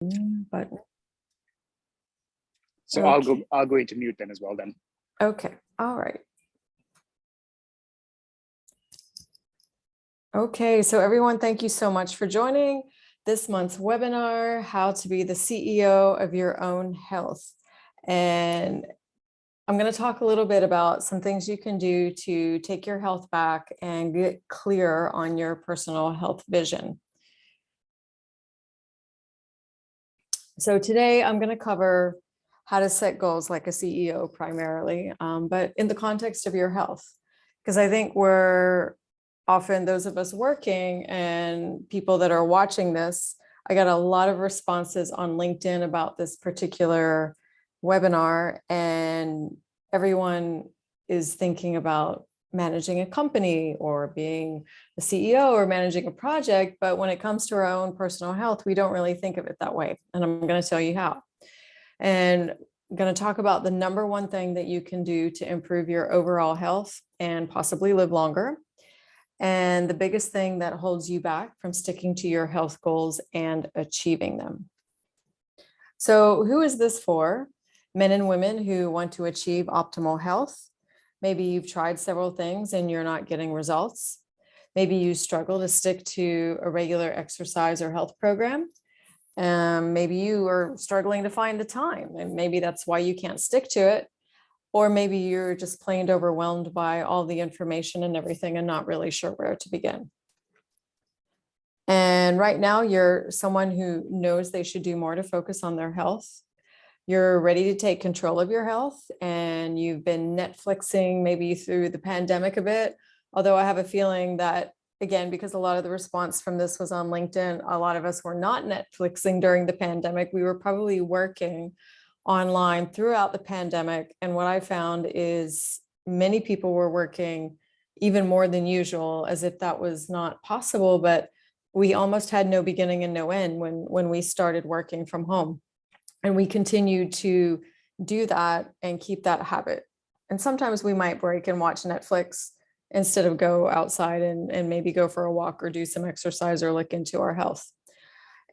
But So okay. I'll go into mute then as well then. Okay. All right. Okay. So everyone, thank you so much for joining this month's webinar, How to Be the CEO of Your Own Health. And I'm going to talk a little bit about some things you can do to take your health back and get clear on your personal health vision. So today I'm going to cover how to set goals like a CEO primarily, but in the context of your health, because I think we're often, those of us working and people that are watching this, I got a lot of responses on LinkedIn about this particular webinar, and everyone is thinking about managing a company or being the CEO or managing a project. But when it comes to our own personal health, we don't really think of it that way. And I'm going to tell you how. And I'm going to talk about the number one thing that you can do to improve your overall health and possibly live longer. And the biggest thing that holds you back from sticking to your health goals and achieving them. So who is this for? Men and women who want to achieve optimal health. Maybe you've tried several things and you're not getting results. Maybe you struggle to stick to a regular exercise or health program. Maybe you are struggling to find the time, and maybe that's why you can't stick to it. Or maybe you're just plain overwhelmed by all the information and everything and not really sure where to begin. And right now you're someone who knows they should do more to focus on their health. You're ready to take control of your health, and you've been Netflixing maybe through the pandemic a bit. Although I have a feeling that, again, because a lot of the response from this was on LinkedIn, a lot of us were not Netflixing during the pandemic. We were probably working online throughout the pandemic. And what I found is many people were working even more than usual, as if that was not possible. But we almost had no beginning and no end when we started working from home. And we continue to do that and keep that habit. And sometimes we might break and watch Netflix instead of go outside and maybe go for a walk or do some exercise or look into our health.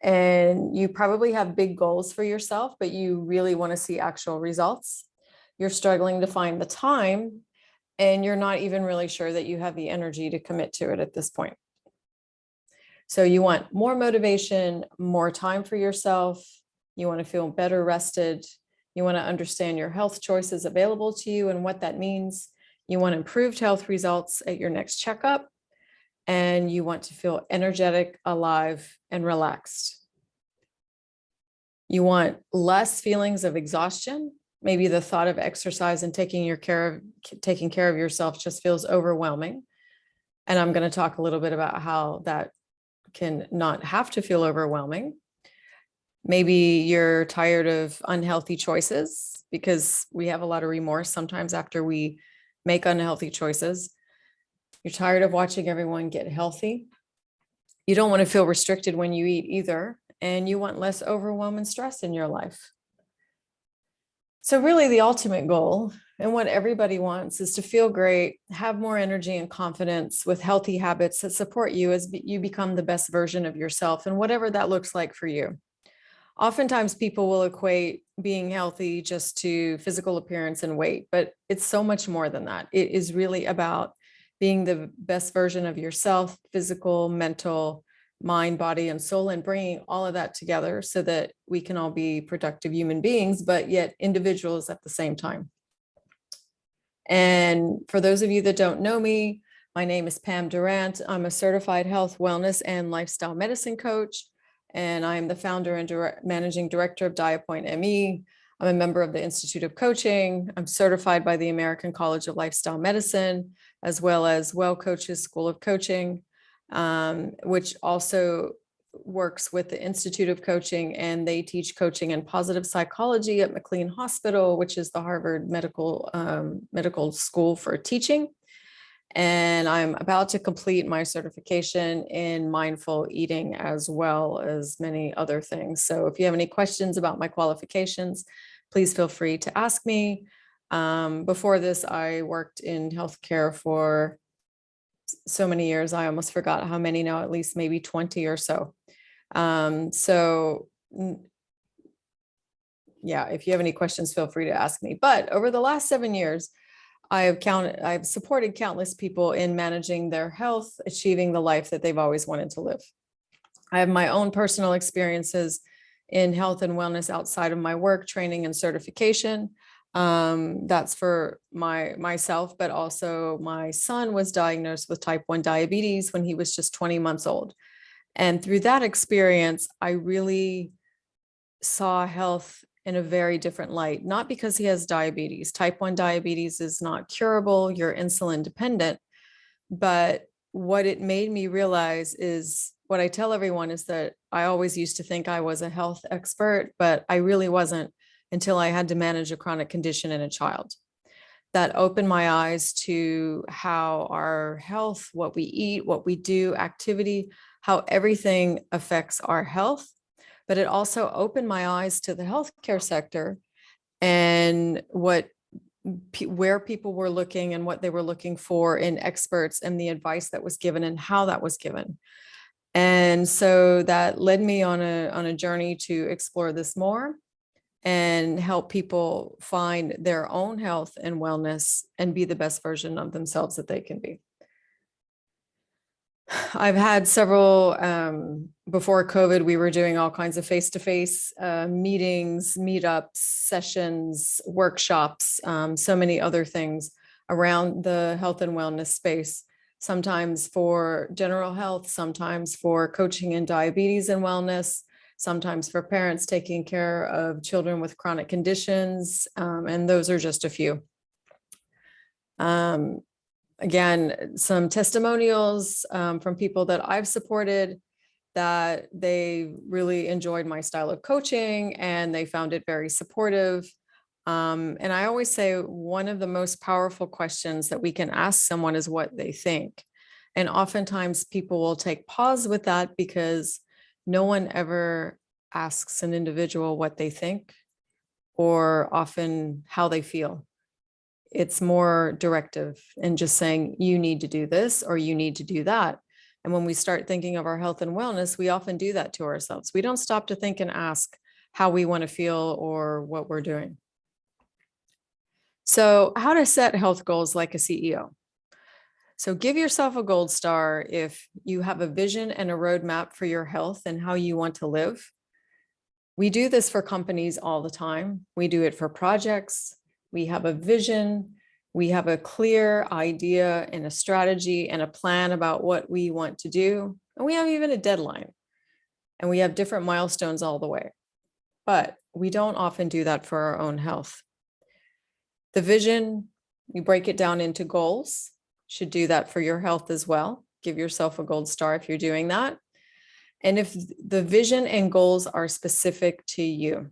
And you probably have big goals for yourself, but you really want to see actual results. You're struggling to find the time, and you're not even really sure that you have the energy to commit to it at this point. So you want more motivation, more time for yourself. You want to feel better rested. You want to understand your health choices available to you and what that means. You want improved health results at your next checkup. And you want to feel energetic, alive, and relaxed. You want less feelings of exhaustion. Maybe the thought of exercise and taking care of yourself just feels overwhelming. And I'm going to talk a little bit about how that can not have to feel overwhelming. Maybe you're tired of unhealthy choices, because we have a lot of remorse sometimes after we make unhealthy choices. You're tired of watching everyone get healthy. You don't want to feel restricted when you eat either, and you want less overwhelm and stress in your life. So really the ultimate goal, and what everybody wants, is to feel great, have more energy and confidence with healthy habits that support you as you become the best version of yourself, and whatever that looks like for you. Oftentimes people will equate being healthy just to physical appearance and weight, but it's so much more than that. It is really about being the best version of yourself, physical, mental, mind, body, and soul, and bringing all of that together so that we can all be productive human beings, but yet individuals at the same time. And for those of you that don't know me, my name is Pam Durant. I'm a certified health, wellness, and lifestyle medicine coach. And I'm the founder and managing director of DiaPoint ME. I'm a member of the Institute of Coaching. I'm certified by the American College of Lifestyle Medicine, as well as Well Coaches School of Coaching, which also works with the Institute of Coaching, and they teach coaching and positive psychology at McLean Hospital, which is the Harvard medical school for teaching. And I'm about to complete my certification in mindful eating, as well as many other things. So if you have any questions about my qualifications, please feel free to ask me. Before this, I worked in healthcare for so many years. I almost forgot how many now, at least maybe 20 or so. So yeah, if you have any questions, feel free to ask me. But over the last 7 years, I've supported countless people in managing their health, achieving the life that they've always wanted to live. I have my own personal experiences in health and wellness outside of my work, training, and certification. That's for myself, but also my son was diagnosed with type 1 diabetes when he was just 20 months old. And through that experience, I really saw health in a very different light, not because he has diabetes. Type 1 diabetes is not curable, you're insulin dependent. But what it made me realize is what I tell everyone is that I always used to think I was a health expert, but I really wasn't until I had to manage a chronic condition in a child. That opened my eyes to how our health, what we eat, what we do, activity, how everything affects our health. But it also opened my eyes to the healthcare sector and where people were looking and what they were looking for in experts and the advice that was given and how that was given. And so that led me on a journey to explore this more and help people find their own health and wellness and be the best version of themselves that they can be. I've had several, before COVID, we were doing all kinds of face-to-face meetings, meetups, sessions, workshops, so many other things around the health and wellness space, sometimes for general health, sometimes for coaching in diabetes and wellness, sometimes for parents taking care of children with chronic conditions, and those are just a few. Again, some testimonials from people that I've supported that they really enjoyed my style of coaching and they found it very supportive. And I always say one of the most powerful questions that we can ask someone is what they think. And oftentimes people will take pause with that because no one ever asks an individual what they think or often how they feel. It's more directive and just saying, you need to do this or you need to do that. And when we start thinking of our health and wellness, we often do that to ourselves. We don't stop to think and ask how we want to feel or what we're doing. So how to set health goals like a CEO. So give yourself a gold star if you have a vision and a roadmap for your health and how you want to live. We do this for companies all the time. We do it for projects. We have a vision, we have a clear idea and a strategy and a plan about what we want to do. And we have even a deadline. And we have different milestones all the way. But we don't often do that for our own health. The vision, you break it down into goals. Should do that for your health as well. Give yourself a gold star if you're doing that. And if the vision and goals are specific to you.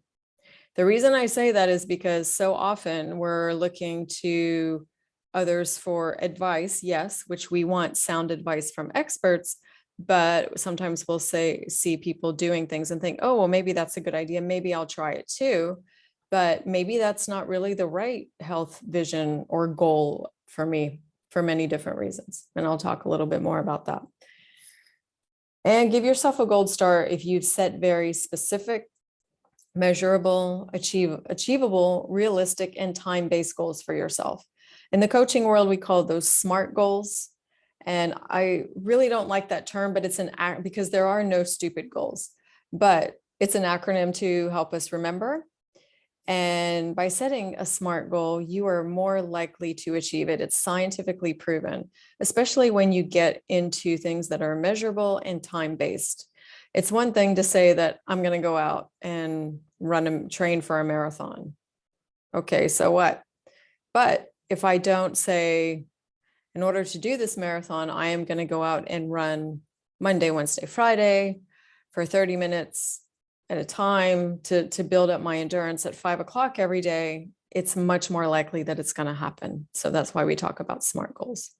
The reason I say that is because so often we're looking to others for advice, yes, which we want sound advice from experts, but sometimes we'll see people doing things and think, oh, well, maybe that's a good idea. Maybe I'll try it too. But maybe that's not really the right health vision or goal for me for many different reasons. And I'll talk a little bit more about that. And give yourself a gold star if you've set very specific, measurable, achievable, realistic, and time-based goals for yourself. In the coaching world, we call those SMART goals. And I really don't like that term, but it's because there are no stupid goals, but it's an acronym to help us remember. And by setting a SMART goal, you are more likely to achieve it. It's scientifically proven, especially when you get into things that are measurable and time-based. It's one thing to say that I'm going to go out and train for a marathon. Okay, so what? But if I don't say, in order to do this marathon, I am going to go out and run Monday, Wednesday, Friday for 30 minutes at a time to build up my endurance at 5 o'clock every day, it's much more likely that it's going to happen. So that's why we talk about SMART goals.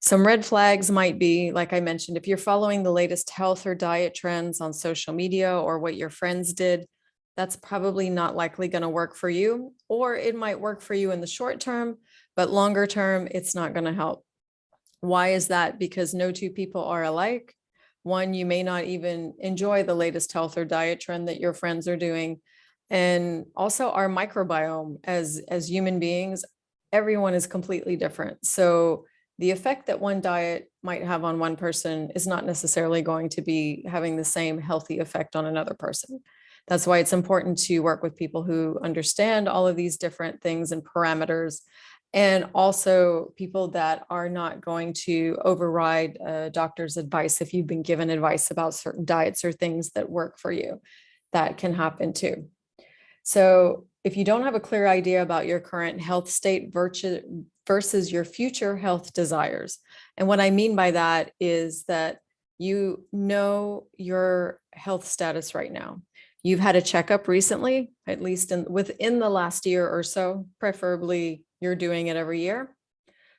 Some red flags might be, like I mentioned, if you're following the latest health or diet trends on social media or what your friends did, that's probably not likely going to work for you, or it might work for you in the short term, but longer term, it's not going to help. Why is that? Because no two people are alike. One, you may not even enjoy the latest health or diet trend that your friends are doing. And also our microbiome as human beings, everyone is completely different. So the effect that one diet might have on one person is not necessarily going to be having the same healthy effect on another person. That's why it's important to work with people who understand all of these different things and parameters, and also people that are not going to override a doctor's advice if you've been given advice about certain diets or things that work for you. That can happen too. So if you don't have a clear idea about your current health state versus your future health desires, and what I mean by that is that you know your health status right now. You've had a checkup recently, at least within the last year or so, preferably you're doing it every year,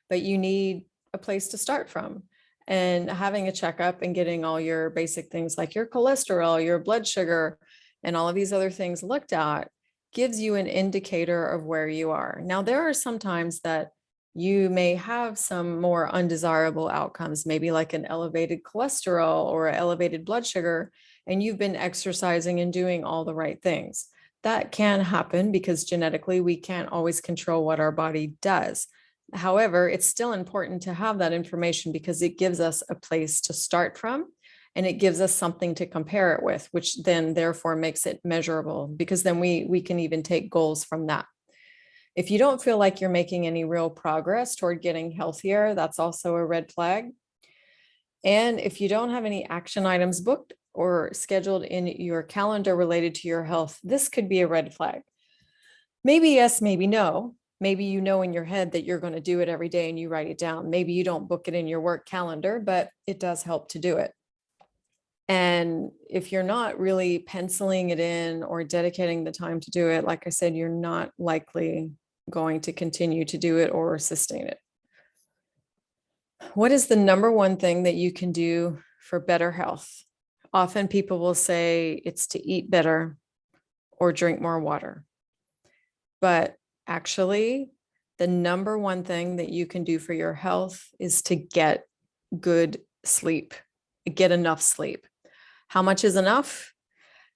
but you need a place to start from. And having a checkup and getting all your basic things like your cholesterol, your blood sugar, and all of these other things looked at gives you an indicator of where you are. Now, there are some times that you may have some more undesirable outcomes, maybe like an elevated cholesterol or elevated blood sugar, and you've been exercising and doing all the right things. That can happen because genetically we can't always control what our body does. However, it's still important to have that information because it gives us a place to start from, and it gives us something to compare it with, which then therefore makes it measurable, because then we can even take goals from that. If you don't feel like you're making any real progress toward getting healthier, that's also a red flag. And if you don't have any action items booked or scheduled in your calendar related to your health, this could be a red flag. Maybe yes, maybe no. Maybe you know in your head that you're going to do it every day and you write it down. Maybe you don't book it in your work calendar, but it does help to do it. And if you're not really penciling it in or dedicating the time to do it, like I said, you're not likely going to continue to do it or sustain it. What is the number one thing that you can do for better health? Often people will say it's to eat better or drink more water. But actually, the number one thing that you can do for your health is to get good sleep, get enough sleep. How much is enough?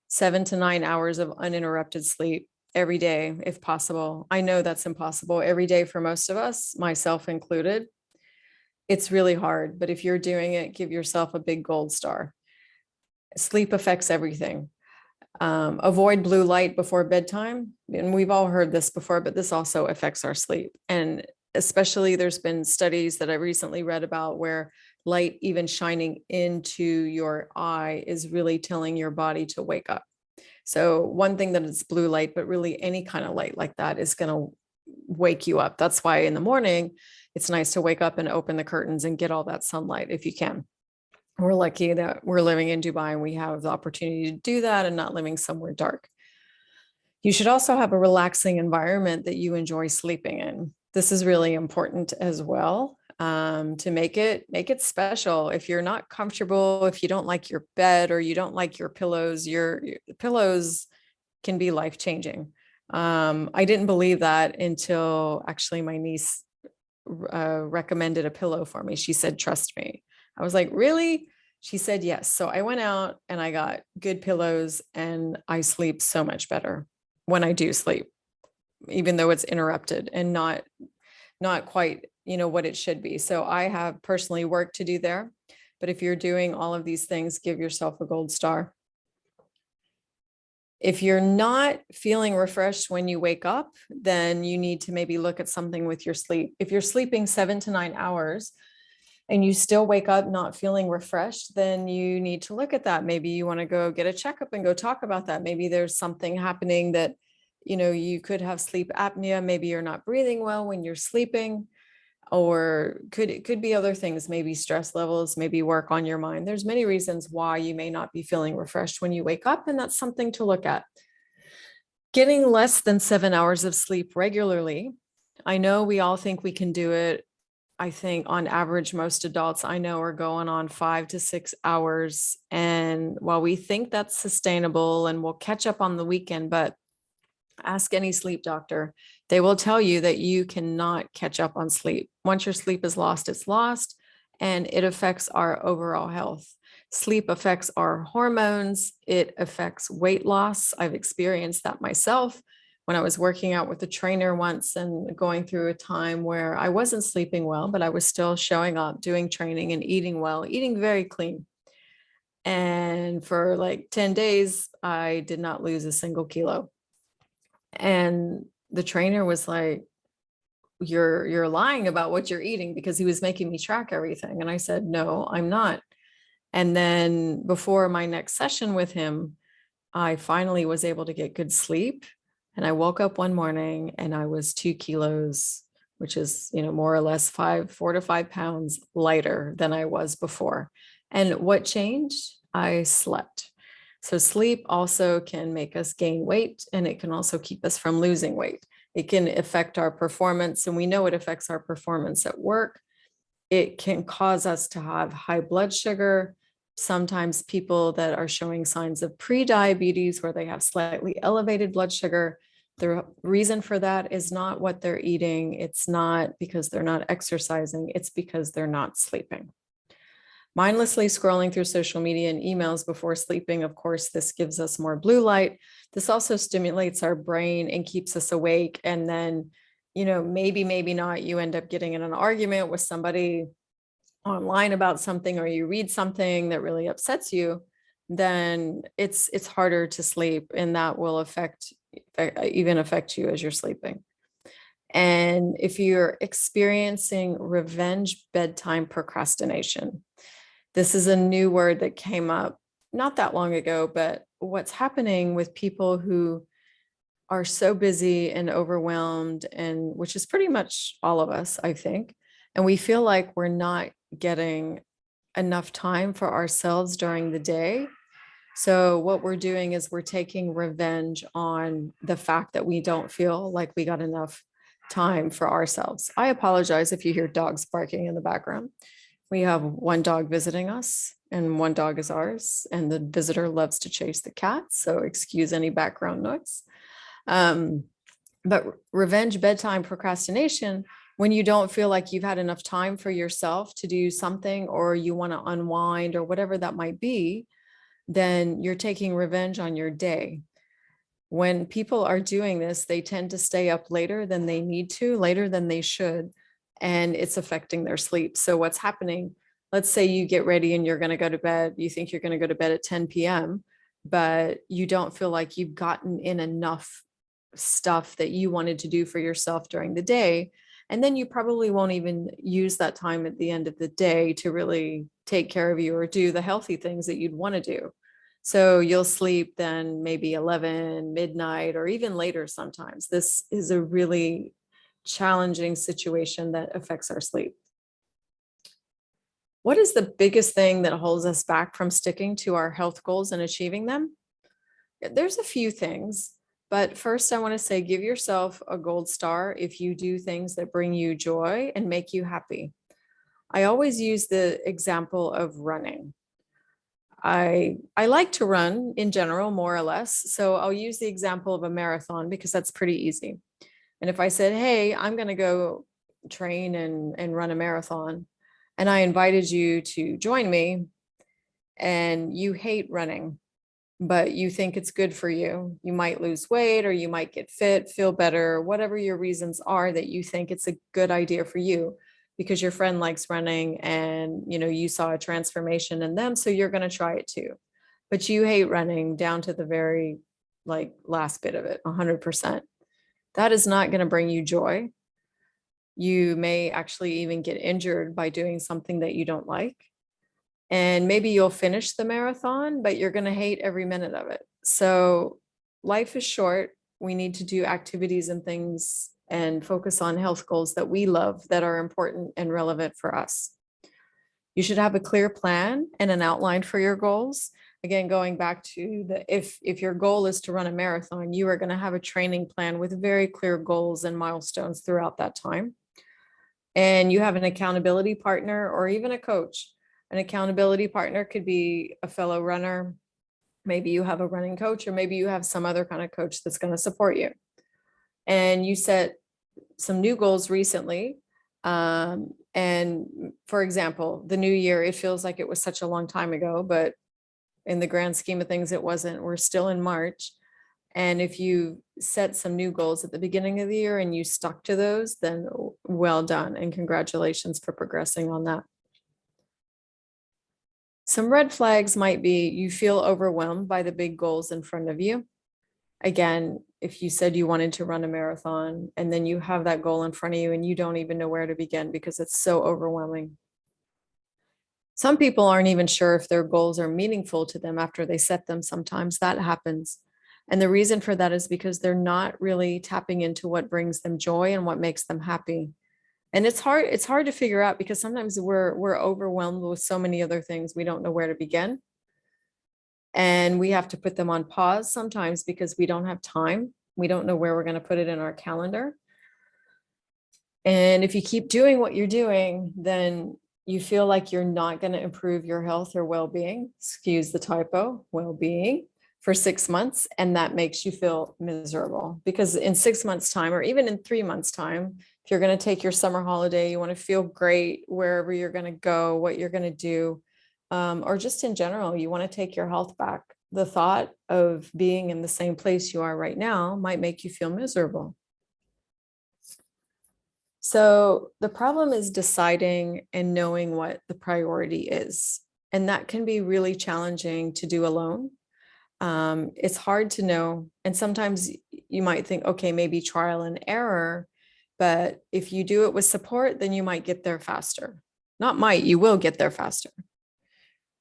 7 to 9 hours of uninterrupted sleep every day, if possible. I know that's impossible every day for most of us, myself included. It's really hard, but if you're doing it, give yourself a big gold star. Sleep affects everything. Avoid blue light before bedtime. And we've all heard this before, but this also affects our sleep. And especially there's been studies that I recently read about where light even shining into your eye is really telling your body to wake up. So one thing that it's blue light, but really any kind of light like that is going to wake you up. That's why in the morning, it's nice to wake up and open the curtains and get all that sunlight if you can. We're lucky that we're living in Dubai and we have the opportunity to do that and not living somewhere dark. You should also have a relaxing environment that you enjoy sleeping in. This is really important as well, to make it special. If you're not comfortable, if you don't like your bed or you don't like your your pillows can be life-changing. I didn't believe that until actually my niece recommended a pillow for me. She said, trust me. I was like, really? She said, yes. So I went out and I got good pillows and I sleep so much better when I do sleep, even though it's interrupted and not quite, what it should be. So I have personally work to do there. But if you're doing all of these things, give yourself a gold star. If you're not feeling refreshed when you wake up, then you need to maybe look at something with your sleep. If you're sleeping 7 to 9 hours and you still wake up not feeling refreshed, then you need to look at that. Maybe you want to go get a checkup and go talk about that. Maybe there's something happening that, you could have sleep apnea. Maybe you're not breathing well when you're sleeping, or it could be other things, maybe stress levels, maybe work on your mind. There's many reasons why you may not be feeling refreshed when you wake up, and that's something to look at. Getting less than 7 hours of sleep regularly. I know we all think we can do it. I think on average, most adults I know are going on 5 to 6 hours. And while we think that's sustainable and we'll catch up on the weekend, but ask any sleep doctor, they will tell you that you cannot catch up on sleep. Once your sleep is lost, it's lost, and it affects our overall health. Sleep affects our hormones. It affects weight loss. I've experienced that myself when I was working out with a trainer once and going through a time where I wasn't sleeping well, but I was still showing up, doing training and eating well, eating very clean. And for like 10 days, I did not lose a single kilo. And the trainer was like, you're lying about what you're eating, because he was making me track everything. And I said, no, I'm not. And then before my next session with him, I finally was able to get good sleep. And I woke up one morning and I was 2 kilos, which is, more or less 4 to 5 pounds lighter than I was before. And what changed? I slept. So sleep also can make us gain weight, and it can also keep us from losing weight. It can affect our performance, and we know it affects our performance at work. It can cause us to have high blood sugar. Sometimes people that are showing signs of pre-diabetes, where they have slightly elevated blood sugar, the reason for that is not what they're eating. It's not because they're not exercising. It's because they're not sleeping. Mindlessly scrolling through social media and emails before sleeping, of course, this gives us more blue light. This also stimulates our brain and keeps us awake. And then, maybe not, you end up getting in an argument with somebody online about something, or you read something that really upsets you, then it's harder to sleep, and that will even affect you as you're sleeping. And if you're experiencing revenge bedtime procrastination, this is a new word that came up not that long ago, but what's happening with people who are so busy and overwhelmed, and which is pretty much all of us, I think, and we feel like we're not getting enough time for ourselves during the day. So what we're doing is we're taking revenge on the fact that we don't feel like we got enough time for ourselves. I apologize if you hear dogs barking in the background. We have one dog visiting us, and one dog is ours, and the visitor loves to chase the cat, so excuse any background noise. But revenge bedtime procrastination, when you don't feel like you've had enough time for yourself to do something, or you want to unwind or whatever that might be, then you're taking revenge on your day. When people are doing this, they tend to stay up later than they need to, later than they should, and it's affecting their sleep. So what's happening, let's say you get ready and you're going to go to bed, you think you're going to go to bed at 10 p.m., but you don't feel like you've gotten in enough stuff that you wanted to do for yourself during the day. And then you probably won't even use that time at the end of the day to really take care of you or do the healthy things that you'd want to do. So you'll sleep then maybe 11, midnight, or even later sometimes. This is a really challenging situation that affects our sleep. What is the biggest thing that holds us back from sticking to our health goals and achieving them? There's a few things, but first I want to say, give yourself a gold star if you do things that bring you joy and make you happy. I always use the example of running. I like to run in general, more or less. So I'll use the example of a marathon because that's pretty easy. And if I said, hey, I'm going to go train and run a marathon, and I invited you to join me, and you hate running, but you think it's good for you, you might lose weight, or you might get fit, feel better, whatever your reasons are that you think it's a good idea for you, because your friend likes running and you saw a transformation in them, so you're going to try it too. But you hate running down to the very last bit of it, 100%. That is not going to bring you joy. You may actually even get injured by doing something that you don't like. And maybe you'll finish the marathon, but you're going to hate every minute of it. So life is short. We need to do activities and things and focus on health goals that we love, that are important and relevant for us. You should have a clear plan and an outline for your goals. Again, going back to if your goal is to run a marathon, you are going to have a training plan with very clear goals and milestones throughout that time. And you have an accountability partner or even a coach. An accountability partner could be a fellow runner. Maybe you have a running coach, or maybe you have some other kind of coach that's going to support you. And you set some new goals recently. And for example, the new year, it feels like it was such a long time ago, but in the grand scheme of things, it wasn't. We're still in March. And if you set some new goals at the beginning of the year and you stuck to those, then well done and congratulations for progressing on that. Some red flags might be you feel overwhelmed by the big goals in front of you. Again, if you said you wanted to run a marathon and then you have that goal in front of you and you don't even know where to begin because it's so overwhelming. Some people aren't even sure if their goals are meaningful to them after they set them. Sometimes that happens. And the reason for that is because they're not really tapping into what brings them joy and what makes them happy. And it's hard to figure out because sometimes we're overwhelmed with so many other things. We don't know where to begin. And we have to put them on pause sometimes because we don't have time. We don't know where we're going to put it in our calendar. And if you keep doing what you're doing, then you feel like you're not going to improve your health or well-being, excuse the typo, well-being, for 6 months. And that makes you feel miserable because in 6 months' time, or even in 3 months' time, if you're going to take your summer holiday, you want to feel great wherever you're going to go, what you're going to do, or just in general, you want to take your health back. The thought of being in the same place you are right now might make you feel miserable. So the problem is deciding and knowing what the priority is. And that can be really challenging to do alone. It's hard to know. And sometimes you might think, okay, maybe trial and error. But if you do it with support, then you might get there faster. Not might, you will get there faster.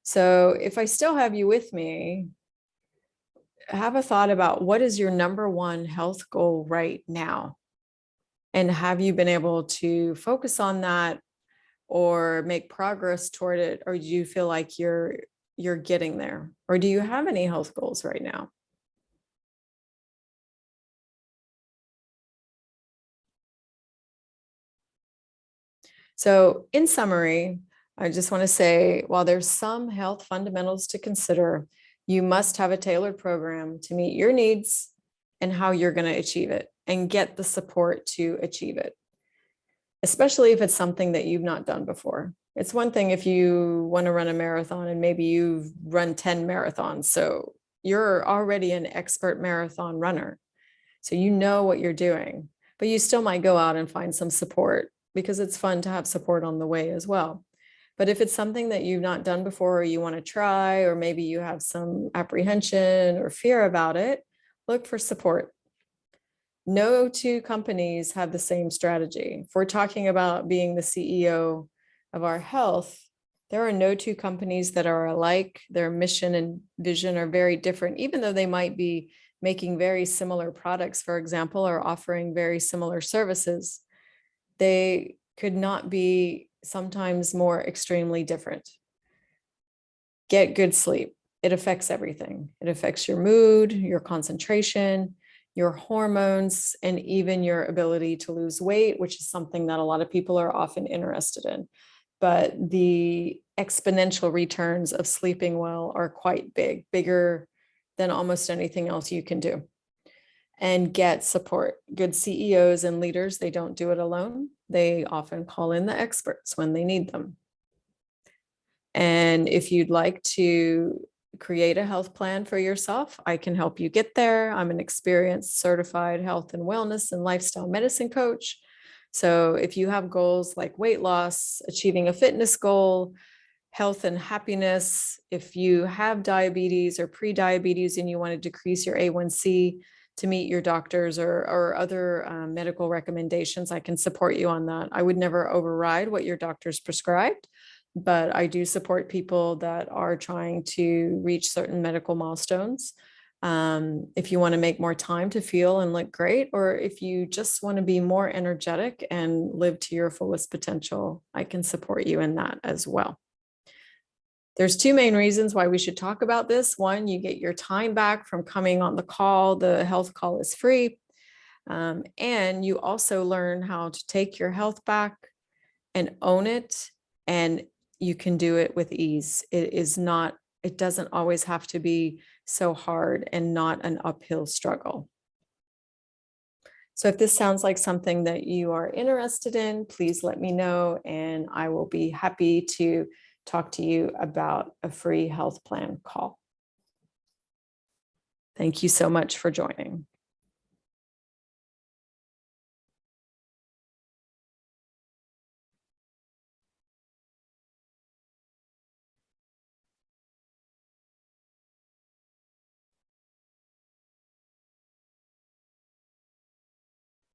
So if I still have you with me, have a thought about what is your number one health goal right now? And have you been able to focus on that or make progress toward it? Or do you feel like you're getting there? Or do you have any health goals right now? So in summary, I just want to say, while there's some health fundamentals to consider, you must have a tailored program to meet your needs and how you're going to achieve it and get the support to achieve it, especially if it's something that you've not done before. It's one thing if you want to run a marathon and maybe you've run 10 marathons. So you're already an expert marathon runner. So you know what you're doing, but you still might go out and find some support because it's fun to have support on the way as well. But if it's something that you've not done before or you want to try, or maybe you have some apprehension or fear about it, look for support. No two companies have the same strategy. If we're talking about being the CEO of our health, there are no two companies that are alike. Their mission and vision are very different, even though they might be making very similar products, for example, or offering very similar services. They could not be sometimes more extremely different. Get good sleep. It affects everything. It affects your mood, your concentration, your hormones, and even your ability to lose weight, which is something that a lot of people are often interested in. But the exponential returns of sleeping well are quite big, bigger than almost anything else you can do. And get support. Good CEOs and leaders, they don't do it alone. They often call in the experts when they need them. And if you'd like to create a health plan for yourself, I can help you get there. I'm an experienced certified health and wellness and lifestyle medicine coach. So if you have goals like weight loss, achieving a fitness goal, health and happiness, if you have diabetes or pre-diabetes and you want to decrease your A1C to meet your doctors or other medical recommendations, I can support you on that. I would never override what your doctors prescribed, but I do support people that are trying to reach certain medical milestones. If you want to make more time to feel and look great, or if you just want to be more energetic and live to your fullest potential, I can support you in that as well. There's two main reasons why we should talk about this. One, you get your time back from coming on the call. The health call is free. And you also learn how to take your health back and own it. And you can do it with ease. It doesn't always have to be so hard and not an uphill struggle. So if this sounds like something that you are interested in, please let me know, and I will be happy to talk to you about a free health plan call. Thank you so much for joining.